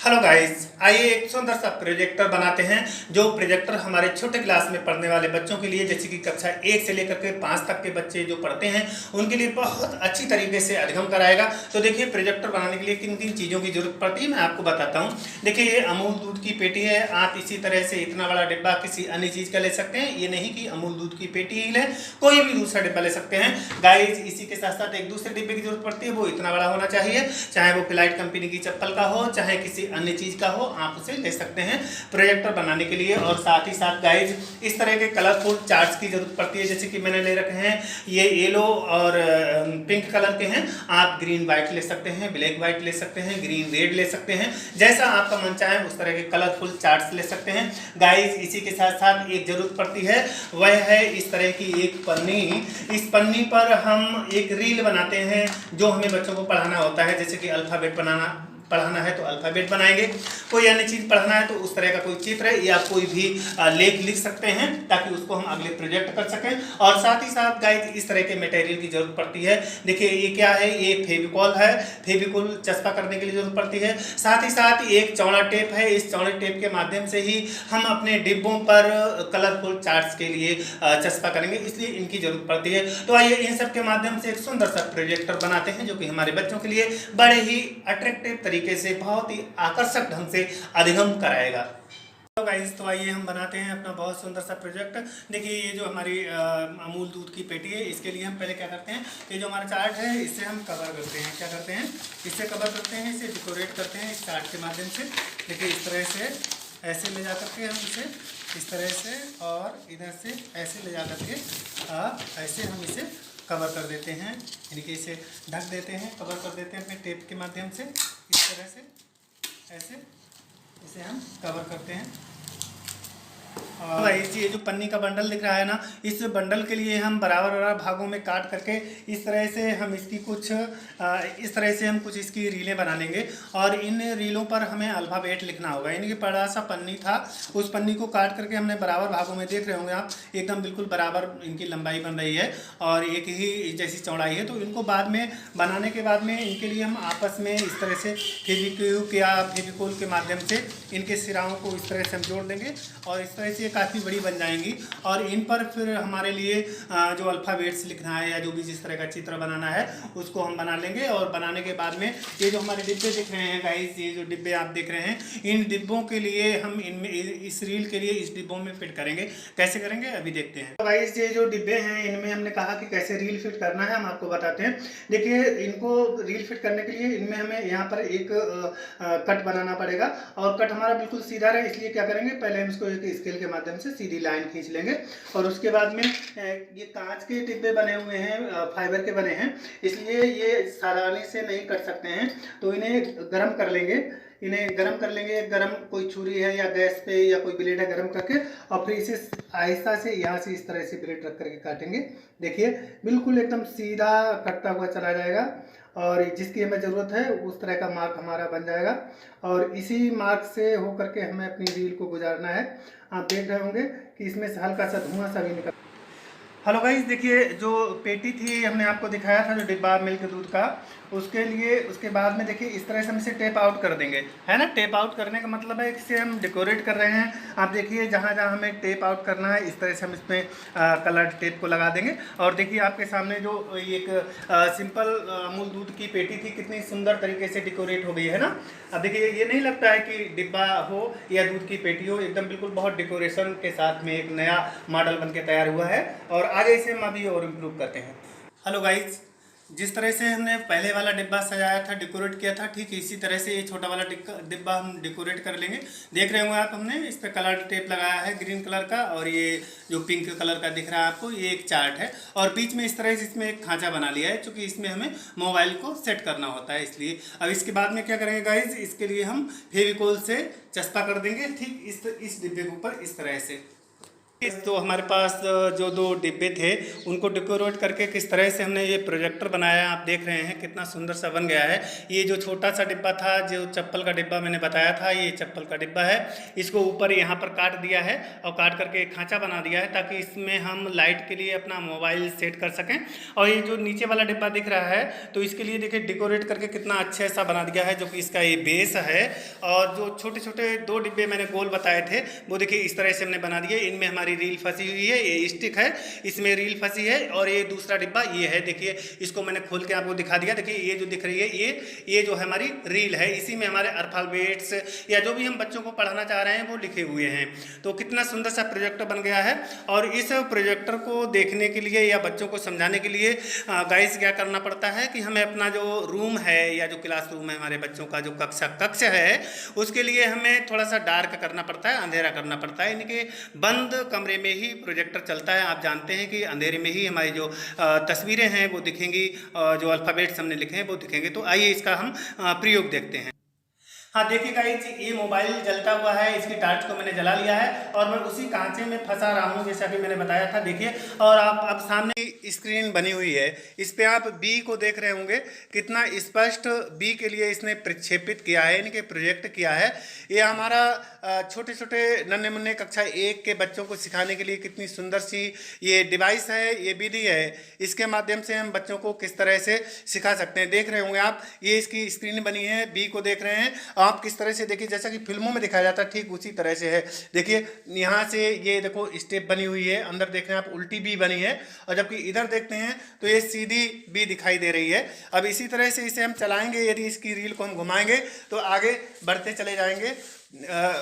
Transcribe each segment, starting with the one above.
Hello guys, आइए एक सुंदर सा प्रोजेक्टर बनाते हैं। जो प्रोजेक्टर हमारे छोटे क्लास में पढ़ने वाले बच्चों के लिए, जैसे कि कक्षा 1 से लेकर के 5 तक के बच्चे जो पढ़ते हैं उनके लिए बहुत अच्छी तरीके से अधिगम कराएगा। तो देखिए, प्रोजेक्टर बनाने के लिए किन किन चीज़ों की जरूरत पड़ती है मैं आपको बताता हूँ। देखिए, ये अमूल दूध की पेटी है। आप इसी तरह से इतना बड़ा डिब्बा किसी अन्य चीज़ का ले सकते हैं, ये नहीं कि अमूल दूध की पेटी ही लें, कोई भी दूसरा डिब्बा ले सकते हैं। गाइस, इसी के साथ साथ एक दूसरे डिब्बे की जरूरत पड़ती है, वो इतना बड़ा होना चाहिए, चाहे वो फ्लाइट कंपनी की चप्पल का हो, चाहे किसी अन्य चीज़ का हो, आप उसे ले सकते हैं प्रोजेक्टर बनाने के लिए। और साथ ही साथ गाइज, इस तरह के कलरफुल चार्ट्स की जरूरत पड़ती है, जैसे कि मैंने ले रखे हैं, ये येलो और पिंक कलर के हैं। आप ग्रीन वाइट ले सकते हैं, ब्लैक वाइट ले सकते हैं, ग्रीन रेड ले सकते हैं, जैसा आपका मन चाहे उस तरह के कलरफुल चार्ट्स ले सकते हैं। गाइज, इसी के साथ साथ एक जरूरत पड़ती है, वह है इस तरह की एक पन्नी। इस पन्नी पर हम एक रील बनाते हैं जो हमें बच्चों को पढ़ाना होता है, जैसे कि अल्फ़ाबेट पढ़ाना है तो अल्फ़ाबेट बनाएंगे, कोई अन्य चीज़ पढ़ना है तो उस तरह का कोई चित्र या कोई भी लेख लिख सकते हैं, ताकि उसको हम अगले प्रोजेक्ट कर सकें। और साथ ही साथ गाइस, इस तरह के मटेरियल की जरूरत पड़ती है। देखिए, ये क्या है, ये फेविकॉल है, फेविकॉल चस्पा करने के लिए जरूरत पड़ती है। साथ ही साथ एक चौड़ा टेप है, इस चौड़े टेप के माध्यम से ही हम अपने डिब्बों पर कलरफुल चार्ट्स के लिए चस्पा करेंगे, इसलिए इनकी जरूरत पड़ती है। तो आइए इन सब के माध्यम से एक सुंदर सा प्रोजेक्टर बनाते हैं, जो कि हमारे बच्चों के लिए बड़े ही अट्रैक्टिव तरीके से, बहुत ही आकर्षक ढंग से अधिगम कराएगा। तो गाइस, तो आइए हम बनाते हैं अपना बहुत सुंदर सा प्रोजेक्ट। देखिए, ये जो हमारी अमूल दूध की पेटी है, इसके लिए हम पहले क्या करते हैं, ये जो हमारा चार्ट है इससे हम कवर करते हैं। क्या करते हैं, इससे कवर करते हैं, इसे डेकोरेट करते हैं इस चार्ट के माध्यम से। देखिए, इस तरह से ऐसे ले जा करके हम इसे इस तरह से, और इधर से ऐसे ले जा करके ऐसे हम इसे कवर कर देते हैं, यानी कि इसे ढक देते हैं, कवर कर देते हैं अपने टेप के माध्यम से। इस तरह से ऐसे इसे हम कवर करते हैं। और ये जो पन्नी का बंडल दिख रहा है ना, इस बंडल के लिए हम बराबर बराबर भागों में काट करके इस तरह से हम इसकी कुछ इसकी रीलें बना लेंगे। और इन रीलों पर हमें अल्फ़ाबेट लिखना होगा, यानी कि बड़ा सा पन्नी था, उस पन्नी को काट करके हमने बराबर भागों में, देख रहे होंगे आप, एकदम बिल्कुल बराबर इनकी लंबाई बन रही है और एक ही जैसी चौड़ाई है। तो इनको बाद में बनाने के बाद में इनके लिए हम आपस में इस तरह से फेविक्विक या फेविकोल के माध्यम से इनके सिराओं को इस तरह से हम जोड़ देंगे, और इस तरह से काफ़ी बड़ी बन जाएंगी। और इन पर फिर हमारे लिए जो अल्फ़ाबेट्स लिखना है या जो भी जिस तरह का चित्र बनाना है उसको हम बना लेंगे। और बनाने के बाद में ये जो हमारे डिब्बे दिख रहे हैं गाइस, ये जो डिब्बे आप देख रहे हैं, इन डिब्बों के लिए हम इनमें इस रील के लिए इस डिब्बों में फिट करेंगे। कैसे करेंगे अभी देखते हैं। तो गाइस, ये जो डिब्बे हैं इनमें हमने कहा कि कैसे रील फिट करना है, हम आपको बताते हैं। देखिए, इनको रील फिट करने के लिए इनमें हमें यहाँ पर एक कट बनाना पड़ेगा, और कट हमारा बिल्कुल सीधा रहे, इसलिए क्या करेंगे, पहले हम इसको एक स्केल के माध्यम से सीधी लाइन खींच लेंगे। और उसके बाद में ये कांच के डिब्बे बने हुए हैं, फाइबर के बने हैं, इसलिए ये आसानी से नहीं कट सकते हैं। तो इन्हें गर्म कर लेंगे, गरम कोई छुरी है या गैस पे या कोई ब्लेड है, गरम करके, और फिर इसे आहिस्ता से यहाँ से इस तरह से ब्लेड रख करके काटेंगे। देखिए, बिल्कुल एकदम सीधा कटता हुआ चला जाएगा, और जिसकी हमें ज़रूरत है उस तरह का मार्क हमारा बन जाएगा। और इसी मार्क से होकर के हमें अपनी रील को गुजारना है। आप देख रहे होंगे कि इसमें से हल्का सा धुआं सा भी निकल। हेलो गाइस, देखिए, जो पेटी थी हमने आपको दिखाया था, जो डिब्बा मिल्क दूध का, उसके लिए उसके बाद में देखिए इस तरह से हम इसे टेप आउट कर देंगे, है ना। टेप आउट करने का मतलब है कि इसे हम डेकोरेट कर रहे हैं। आप देखिए, जहाँ जहाँ हमें टेप आउट करना है, इस तरह से हम इसमें कलर्ड टेप को लगा देंगे। और देखिए, आपके सामने जो एक सिंपल अमूल दूध की पेटी थी, कितनी सुंदर तरीके से डेकोरेट हो गई है ना। अब देखिए, ये नहीं लगता है कि डिब्बा हो या दूध की पेटी हो, एकदम बिल्कुल बहुत डेकोरेशन के साथ में एक नया मॉडल बन के तैयार हुआ है। और आगे इसे हम अभी और इम्प्रूव करते हैं। हेलो गाइज, जिस तरह से हमने पहले वाला डिब्बा सजाया था, डेकोरेट किया था, ठीक इसी तरह से ये छोटा वाला डिब्बा हम डेकोरेट कर लेंगे। देख रहे होंगे आप, हमने इस पर कलर टेप लगाया है ग्रीन कलर का, और ये जो पिंक कलर का दिख रहा है आपको, ये एक चार्ट है, और बीच में इस तरह से इसमें एक खांचा बना लिया है, क्योंकि इसमें हमें मोबाइल को सेट करना होता है, इसलिए। अब इसके बाद में क्या करेंगे गाइज, इसके लिए हम फेविकोल से चस्पा कर देंगे, ठीक इस डिब्बे के ऊपर इस तरह से। तो हमारे पास जो 2 डिब्बे थे उनको डेकोरेट करके किस तरह से हमने ये प्रोजेक्टर बनाया, आप देख रहे हैं कितना सुंदर सा बन गया है। ये जो छोटा सा डिब्बा था, जो चप्पल का डिब्बा मैंने बताया था, ये चप्पल का डिब्बा है। इसको ऊपर यहाँ पर काट दिया है और काट करके एक खांचा बना दिया है ताकि इसमें हम लाइट के लिए अपना मोबाइल सेट कर सकें। और ये जो नीचे वाला डिब्बा दिख रहा है तो इसके लिए देखिए डेकोरेट करके कितना अच्छे सा बना दिया है, जो कि इसका ये बेस है। और जो छोटे छोटे 2 डिब्बे मैंने गोल बताए थे वो देखिए इस तरह से हमने बना दिए। इनमें हमारी रील फंसी हुई है, ये स्टिक है, इसमें रील फंसी है। और ये दूसरा डिब्बा ये है, देखिए इसको मैंने खोल के आपको दिखा दिया। देखिए ये जो दिख रही है ये जो हमारी रील है, इसी में हमारे अल्फाबेट्स या जो भी हम बच्चों को पढ़ाना चाह रहे हैं वो लिखे हुए हैं। तो कितना सुंदर सा प्रोजेक्टर बन गया है। और इस प्रोजेक्टर को देखने के लिए या बच्चों को समझाने के लिए गाइस क्या करना पड़ता है कि हमें अपना जो रूम है या जो क्लासरूम है, हमारे बच्चों का जो कक्ष है, उसके लिए हमें थोड़ा सा डार्क करना पड़ता है, अंधेरा करना पड़ता है। इनके बंद कमरे में ही प्रोजेक्टर चलता है। आप जानते हैं कि अंधेरे में ही हमारी जो तस्वीरें हैं वो दिखेंगी, जो अल्फ़ाबेट्स हमने लिखे हैं वो दिखेंगे। तो आइए इसका हम प्रयोग देखते हैं। हाँ देखिए गाइस, ये मोबाइल जलता हुआ है, इसकी टार्च को मैंने जला लिया है और मैं उसी कांचे में फंसा रहा हूँ जैसा कि मैंने बताया था। देखिए, और आप अब सामने स्क्रीन बनी हुई है, इस पे आप बी को देख रहे होंगे, कितना स्पष्ट बी के लिए इसने प्रक्षेपित किया है, इनके प्रोजेक्ट किया है। ये हमारा छोटे छोटे नन्हे मुन्ने कक्षा 1 के बच्चों को सिखाने के लिए कितनी सुंदर सी ये डिवाइस है, ये विधि है। इसके माध्यम से हम बच्चों को किस तरह से सिखा सकते हैं। देख रहे होंगे आप, ये इसकी स्क्रीन बनी है, बी को देख रहे हैं आप किस तरह से। देखिए जैसा कि फिल्मों में दिखाया जाता है ठीक उसी तरह से है। देखिए यहाँ से ये देखो स्टेप बनी हुई है, अंदर देख रहे हैं आप उल्टी बी बनी है, और जबकि इधर देखते हैं तो ये सीधी बी दिखाई दे रही है। अब इसी तरह से इसे हम चलाएंगे, यदि इसकी रील को हम घुमाएंगे तो आगे बढ़ते चले जाएंगे,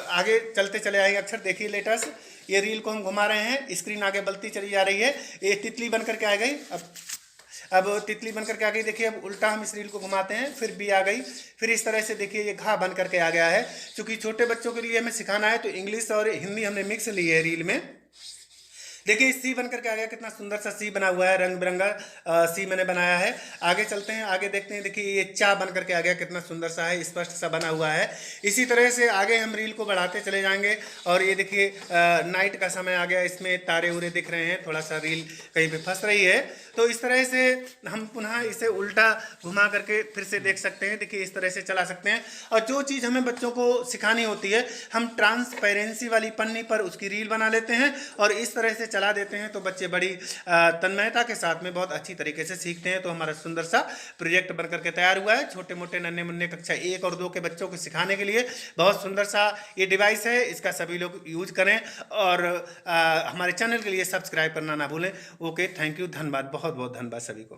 आगे चलते चले आएंगे अक्षर। देखिए लेटर्स, ये रील को हम घुमा रहे हैं, स्क्रीन आगे बढ़ती चली जा रही है। ये तितली बन करके आ गई, अब तितली बन करके आ गई। देखिए अब उल्टा हम इस रील को घुमाते हैं, फिर बी आ गई, फिर इस तरह से देखिए ये घा बन करके आ गया है। क्योंकि छोटे बच्चों के लिए हमें सिखाना है तो इंग्लिश और हिंदी हमने मिक्स ली है रील में। देखिए सी बन करके आ गया, कितना सुंदर सा सी बना हुआ है, रंग बिरंगा सी मैंने बनाया है। आगे चलते हैं, आगे देखते हैं। देखिए ये चा बन करके आ गया, कितना सुंदर सा है, स्पष्ट सा बना हुआ है। इसी तरह से आगे हम रील को बढ़ाते चले जाएंगे। और ये देखिए नाइट का समय आ गया, इसमें तारे उरे दिख रहे हैं, थोड़ा सा रील कहीं पे फंस रही है। तो इस तरह से हम पुनः इसे उल्टा घुमा करके फिर से देख सकते हैं। देखिए इस तरह से चला सकते हैं। और जो चीज़ हमें बच्चों को सिखानी होती है, हम ट्रांसपेरेंसी वाली पन्नी पर उसकी रील बना लेते हैं और इस तरह से चला देते हैं। तो बच्चे बड़ी तन्मयता के साथ में बहुत अच्छी तरीके से सीखते हैं। तो हमारा सुंदर सा प्रोजेक्ट बन करके तैयार हुआ है, छोटे मोटे नन्हे मुन्ने कक्षा 1 और 2 के बच्चों को सिखाने के लिए बहुत सुंदर सा ये डिवाइस है। इसका सभी लोग यूज करें और हमारे चैनल के लिए सब्सक्राइब करना ना भूलें। ओके, थैंक यू, धन्यवाद, बहुत बहुत धन्यवाद सभी को।